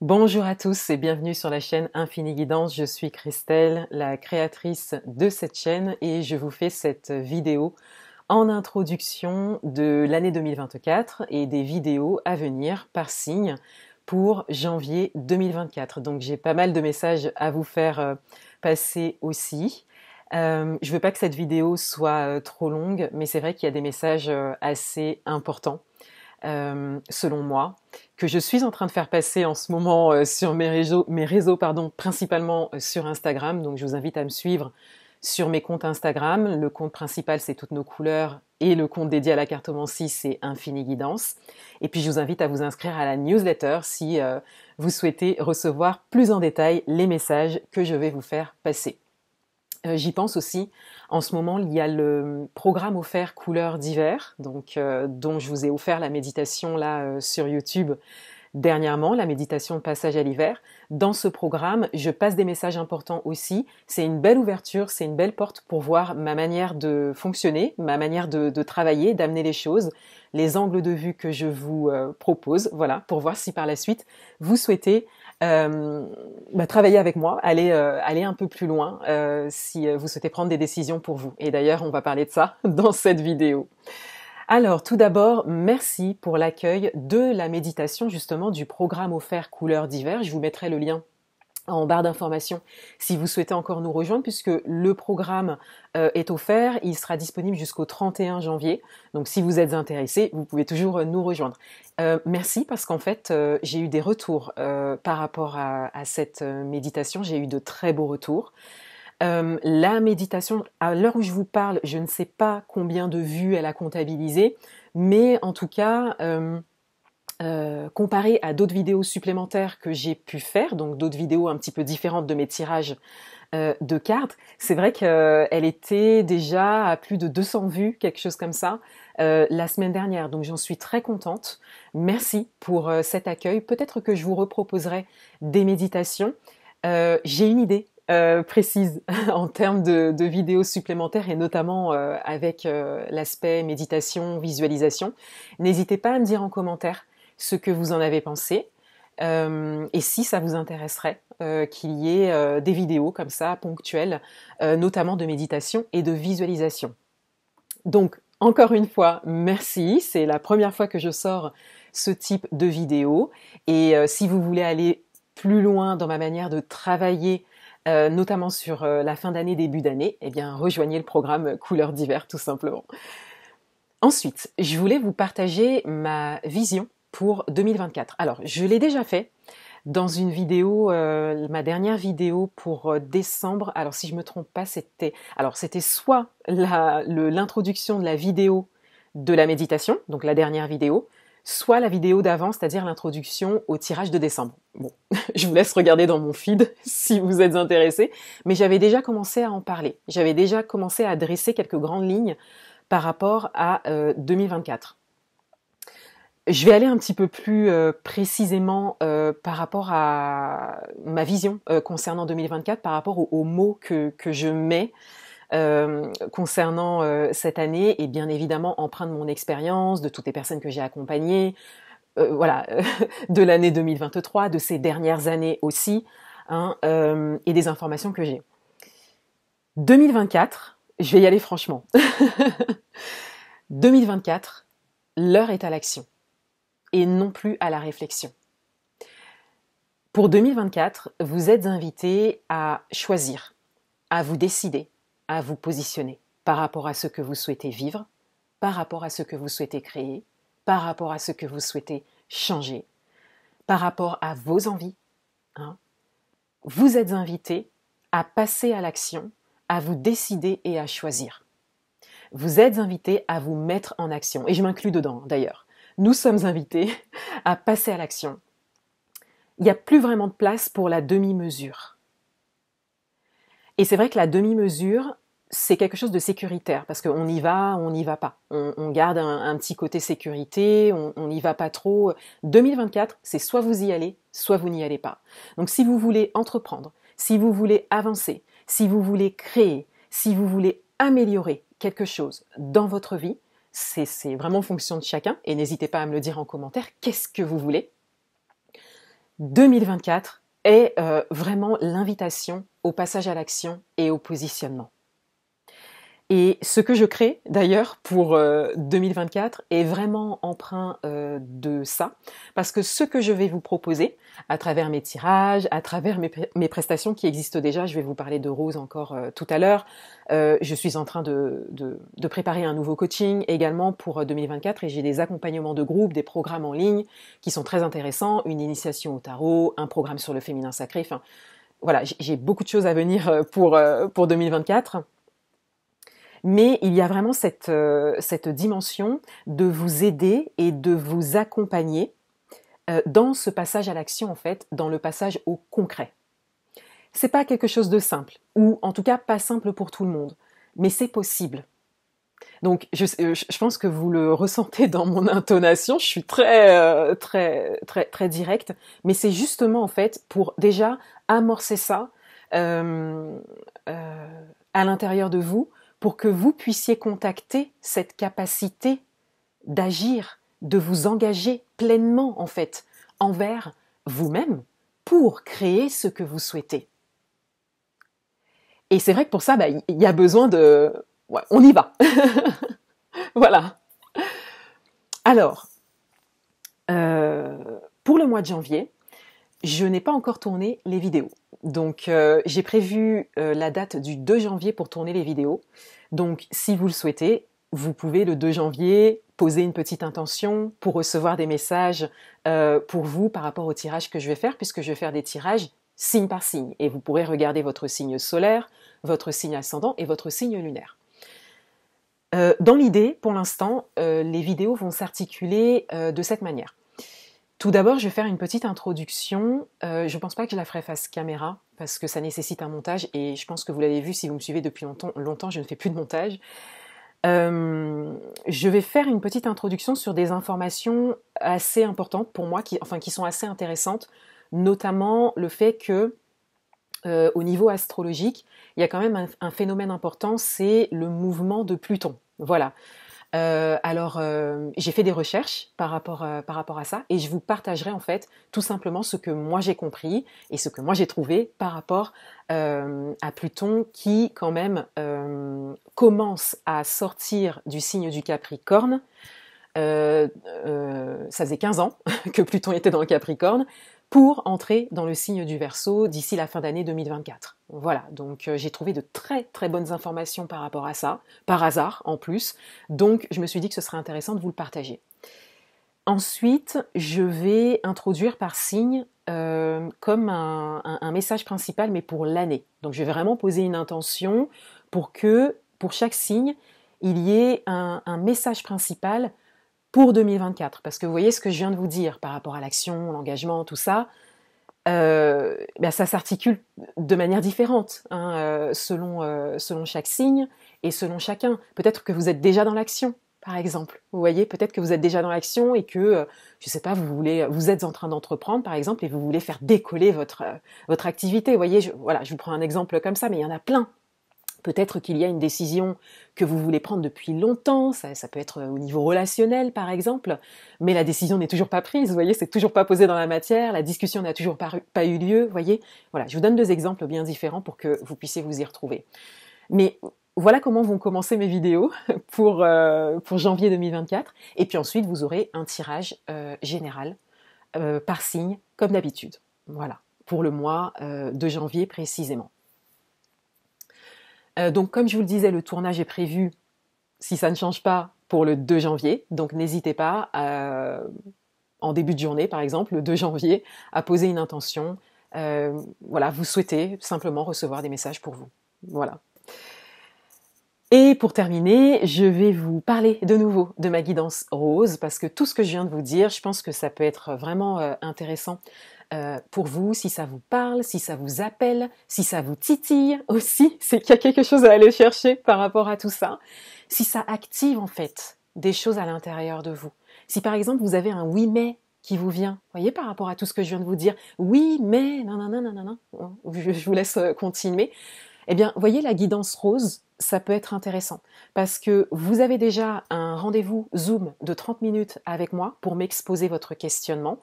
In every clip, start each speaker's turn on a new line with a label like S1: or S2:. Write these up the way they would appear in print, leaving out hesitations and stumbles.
S1: Bonjour à tous et bienvenue sur la chaîne Infini Guidance. Je suis Christelle, la créatrice de cette chaîne et je vous fais cette vidéo en introduction de l'année 2024 et des vidéos à venir par signe pour janvier 2024. Donc j'ai pas mal de messages à vous faire passer aussi. Je veux pas que cette vidéo soit trop longue, mais c'est vrai qu'il y a des messages assez importants. Selon moi, que je suis en train de faire passer en ce moment sur mes réseaux principalement sur Instagram. Donc je vous invite à me suivre sur mes comptes Instagram. Le compte principal, c'est Toutes nos couleurs, et le compte dédié à la cartomancie, c'est Infini Guidance. Et puis je vous invite à vous inscrire à la newsletter si vous souhaitez recevoir plus en détail les messages que je vais vous faire passer. J'y pense aussi. En ce moment, il y a le programme offert couleurs d'hiver, donc dont je vous ai offert la méditation là sur YouTube dernièrement, la méditation de passage à l'hiver. Dans ce programme, je passe des messages importants aussi. C'est une belle ouverture, c'est une belle porte pour voir ma manière de fonctionner, ma manière de travailler, d'amener les choses, les angles de vue que je vous propose, voilà, pour voir si par la suite vous souhaitez travailler avec moi, aller un peu plus loin si vous souhaitez prendre des décisions pour vous. Et d'ailleurs, on va parler de ça dans cette vidéo. Alors, tout d'abord, merci pour l'accueil de la méditation, justement, du programme offert couleurs d'hiver. Je vous mettrai le lien en barre d'informations si vous souhaitez encore nous rejoindre, puisque le programme est offert. Il sera disponible jusqu'au 31 janvier. Donc, si vous êtes intéressé, vous pouvez toujours nous rejoindre. Merci, parce qu'en fait, j'ai eu des retours par rapport à cette méditation. J'ai eu de très beaux retours. La méditation, à l'heure où je vous parle, je ne sais pas combien de vues elle a comptabilisé, mais en tout cas, comparé à d'autres vidéos supplémentaires que j'ai pu faire, donc d'autres vidéos un petit peu différentes de mes tirages de cartes, c'est vrai qu'elle était déjà à plus de 200 vues, quelque chose comme ça, la semaine dernière. Donc j'en suis très contente. Merci pour cet accueil. Peut-être que je vous reproposerai des méditations. J'ai une idée précise en termes de vidéos supplémentaires et notamment avec l'aspect méditation, visualisation. N'hésitez pas à me dire en commentaire ce que vous en avez pensé et si ça vous intéresserait qu'il y ait des vidéos comme ça ponctuelles, notamment de méditation et de visualisation. Donc encore une fois, merci. C'est la première fois que je sors ce type de vidéo et si vous voulez aller plus loin dans ma manière de travailler notamment sur la fin d'année, début d'année, eh bien, rejoignez le programme Couleurs d'hiver, tout simplement. Ensuite, je voulais vous partager ma vision pour 2024. Alors, je l'ai déjà fait dans une vidéo, ma dernière vidéo pour décembre. Alors, si je me trompe pas, c'était soit l'introduction de la vidéo de la méditation, donc la dernière vidéo, soit la vidéo d'avant, c'est-à-dire l'introduction au tirage de décembre. Bon, je vous laisse regarder dans mon feed si vous êtes intéressés, mais j'avais déjà commencé à en parler. J'avais déjà commencé à dresser quelques grandes lignes par rapport à 2024. Je vais aller un petit peu plus précisément par rapport à ma vision concernant 2024, par rapport aux mots que je mets concernant cette année et bien évidemment empreint de mon expérience, de toutes les personnes que j'ai accompagnées, voilà, de l'année 2023, de ces dernières années aussi, hein, et des informations que j'ai. 2024, je vais y aller franchement. 2024, l'heure est à l'action et non plus à la réflexion. Pour 2024, vous êtes invités à choisir, à vous décider, à vous positionner par rapport à ce que vous souhaitez vivre, par rapport à ce que vous souhaitez créer, par rapport à ce que vous souhaitez changer, par rapport à vos envies. Hein. Vous êtes invités à passer à l'action, à vous décider et à choisir. Vous êtes invités à vous mettre en action, et je m'inclus dedans d'ailleurs. Nous sommes invités à passer à l'action. Il n'y a plus vraiment de place pour la demi-mesure. Et c'est vrai que la demi-mesure, c'est quelque chose de sécuritaire, parce qu'on y va, on n'y va pas. On garde un petit côté sécurité, on n'y va pas trop. 2024, c'est soit vous y allez, soit vous n'y allez pas. Donc si vous voulez entreprendre, si vous voulez avancer, si vous voulez créer, si vous voulez améliorer quelque chose dans votre vie, c'est vraiment fonction de chacun, et n'hésitez pas à me le dire en commentaire, qu'est-ce que vous voulez ? 2024 est vraiment l'invitation au passage à l'action et au positionnement. Et ce que je crée d'ailleurs pour 2024 est vraiment empreint de ça, parce que ce que je vais vous proposer à travers mes tirages, à travers mes prestations qui existent déjà, je vais vous parler de Rose encore tout à l'heure, je suis en train de préparer un nouveau coaching également pour 2024 et j'ai des accompagnements de groupe, des programmes en ligne qui sont très intéressants, une initiation au tarot, un programme sur le féminin sacré, enfin voilà, j'ai beaucoup de choses à venir pour 2024. Mais il y a vraiment cette dimension de vous aider et de vous accompagner dans ce passage à l'action, en fait, dans le passage au concret. C'est pas quelque chose de simple, ou en tout cas pas simple pour tout le monde, mais c'est possible. Donc je pense que vous le ressentez dans mon intonation, je suis très directe, mais c'est justement en fait pour déjà amorcer ça à l'intérieur de vous, pour que vous puissiez contacter cette capacité d'agir, de vous engager pleinement en fait envers vous-même pour créer ce que vous souhaitez. Et c'est vrai que pour ça, il y a besoin de... Ouais, on y va. Voilà. Alors, pour le mois de janvier, je n'ai pas encore tourné les vidéos. Donc j'ai prévu la date du 2 janvier pour tourner les vidéos. Donc si vous le souhaitez, vous pouvez le 2 janvier poser une petite intention pour recevoir des messages pour vous par rapport au tirage que je vais faire, puisque je vais faire des tirages signe par signe. Et vous pourrez regarder votre signe solaire, votre signe ascendant et votre signe lunaire. Dans l'idée, pour l'instant, les vidéos vont s'articuler de cette manière. Tout d'abord, je vais faire une petite introduction. Je ne pense pas que je la ferai face caméra parce que ça nécessite un montage et je pense que vous l'avez vu si vous me suivez depuis longtemps, je ne fais plus de montage. Je vais faire une petite introduction sur des informations assez importantes pour moi, qui sont assez intéressantes, notamment le fait que au niveau astrologique, il y a quand même un phénomène important, c'est le mouvement de Pluton. Voilà. J'ai fait des recherches par rapport à ça et je vous partagerai en fait tout simplement ce que moi j'ai compris et ce que moi j'ai trouvé par rapport à Pluton qui quand même commence à sortir du signe du Capricorne. Ça faisait 15 ans que Pluton était dans le Capricorne pour entrer dans le signe du Verseau d'ici la fin d'année 2024. Voilà, donc j'ai trouvé de très très bonnes informations par rapport à ça, par hasard en plus, donc je me suis dit que ce serait intéressant de vous le partager. Ensuite, je vais introduire par signe comme un message principal, mais pour l'année. Donc je vais vraiment poser une intention pour que, pour chaque signe, il y ait un message principal pour 2024, parce que vous voyez ce que je viens de vous dire par rapport à l'action, l'engagement, tout ça, ça s'articule de manière différente selon chaque signe et selon chacun. Peut-être que vous êtes déjà dans l'action, par exemple. Vous voyez, peut-être que vous êtes déjà dans l'action et que, je sais pas, vous êtes en train d'entreprendre, par exemple, et vous voulez faire décoller votre activité. Vous voyez, je vous prends un exemple comme ça, mais il y en a plein. Peut-être qu'il y a une décision que vous voulez prendre depuis longtemps, ça peut être au niveau relationnel par exemple, mais la décision n'est toujours pas prise, vous voyez, c'est toujours pas posé dans la matière, la discussion n'a toujours pas eu lieu, vous voyez. Voilà, je vous donne 2 exemples bien différents pour que vous puissiez vous y retrouver. Mais voilà comment vont commencer mes vidéos pour janvier 2024, et puis ensuite vous aurez un tirage général par signe, comme d'habitude. Voilà, pour le mois de janvier précisément. Donc comme je vous le disais, le tournage est prévu, si ça ne change pas, pour le 2 janvier. Donc n'hésitez pas, en début de journée par exemple, le 2 janvier, à poser une intention. Vous souhaitez simplement recevoir des messages pour vous. Voilà. Et pour terminer, je vais vous parler de nouveau de ma guidance rose, parce que tout ce que je viens de vous dire, je pense que ça peut être vraiment intéressant pour vous, si ça vous parle, si ça vous appelle, si ça vous titille aussi, c'est qu'il y a quelque chose à aller chercher par rapport à tout ça. Si ça active en fait des choses à l'intérieur de vous. Si par exemple vous avez un oui mais qui vous vient, voyez, par rapport à tout ce que je viens de vous dire, oui mais, non, je vous laisse continuer. Eh bien, voyez, la guidance rose, ça peut être intéressant parce que vous avez déjà un rendez-vous Zoom de 30 minutes avec moi pour m'exposer votre questionnement.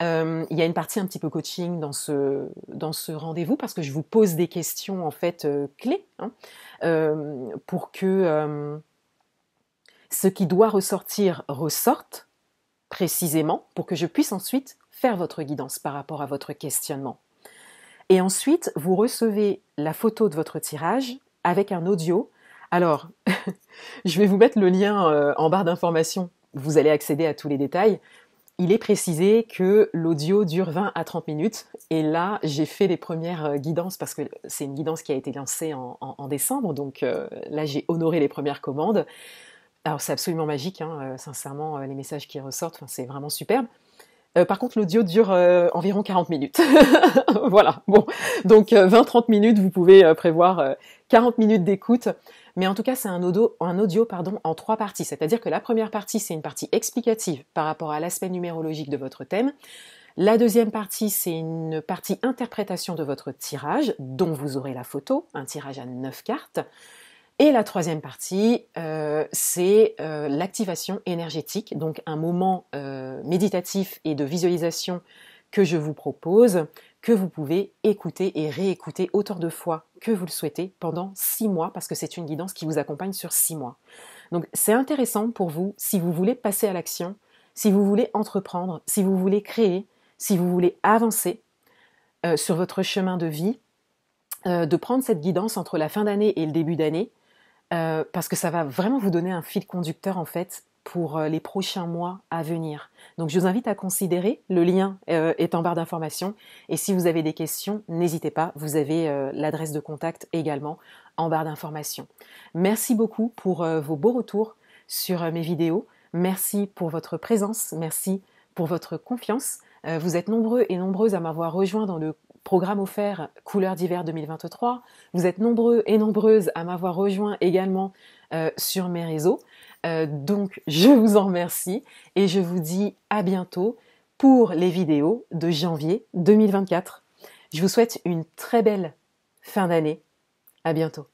S1: Il y a une partie un petit peu coaching dans ce rendez-vous parce que je vous pose des questions en fait clés hein, pour que ce qui doit ressortir ressorte précisément pour que je puisse ensuite faire votre guidance par rapport à votre questionnement. Et ensuite, vous recevez la photo de votre tirage avec un audio. Alors, je vais vous mettre le lien en barre d'informations. Vous allez accéder à tous les détails. Il est précisé que l'audio dure 20 à 30 minutes. Et là, j'ai fait les premières guidances parce que c'est une guidance qui a été lancée en décembre. Donc là, j'ai honoré les premières commandes. Alors, c'est absolument magique, hein, sincèrement, les messages qui ressortent, c'est vraiment superbe. Par contre, l'audio dure environ 40 minutes. Voilà, bon. Donc, 20-30 minutes, vous pouvez prévoir 40 minutes d'écoute. Mais en tout cas, c'est un audio en 3 parties. C'est-à-dire que la première partie, c'est une partie explicative par rapport à l'aspect numérologique de votre thème. La deuxième partie, c'est une partie interprétation de votre tirage, dont vous aurez la photo, un tirage à 9 cartes. Et la troisième partie, c'est l'activation énergétique, donc un moment méditatif et de visualisation que je vous propose, que vous pouvez écouter et réécouter autant de fois que vous le souhaitez pendant 6 mois, parce que c'est une guidance qui vous accompagne sur 6 mois. Donc c'est intéressant pour vous, si vous voulez passer à l'action, si vous voulez entreprendre, si vous voulez créer, si vous voulez avancer sur votre chemin de vie, de prendre cette guidance entre la fin d'année et le début d'année, parce que ça va vraiment vous donner un fil conducteur en fait pour les prochains mois à venir. Donc je vous invite à considérer, le lien est en barre d'informations et si vous avez des questions, n'hésitez pas, vous avez l'adresse de contact également en barre d'informations. Merci beaucoup pour vos beaux retours sur mes vidéos, merci pour votre présence, merci pour votre confiance. Vous êtes nombreux et nombreuses à m'avoir rejoint dans le programme offert Couleurs d'hiver 2023. Vous êtes nombreux et nombreuses à m'avoir rejoint également sur mes réseaux. Donc, je vous en remercie et je vous dis à bientôt pour les vidéos de janvier 2024. Je vous souhaite une très belle fin d'année. À bientôt.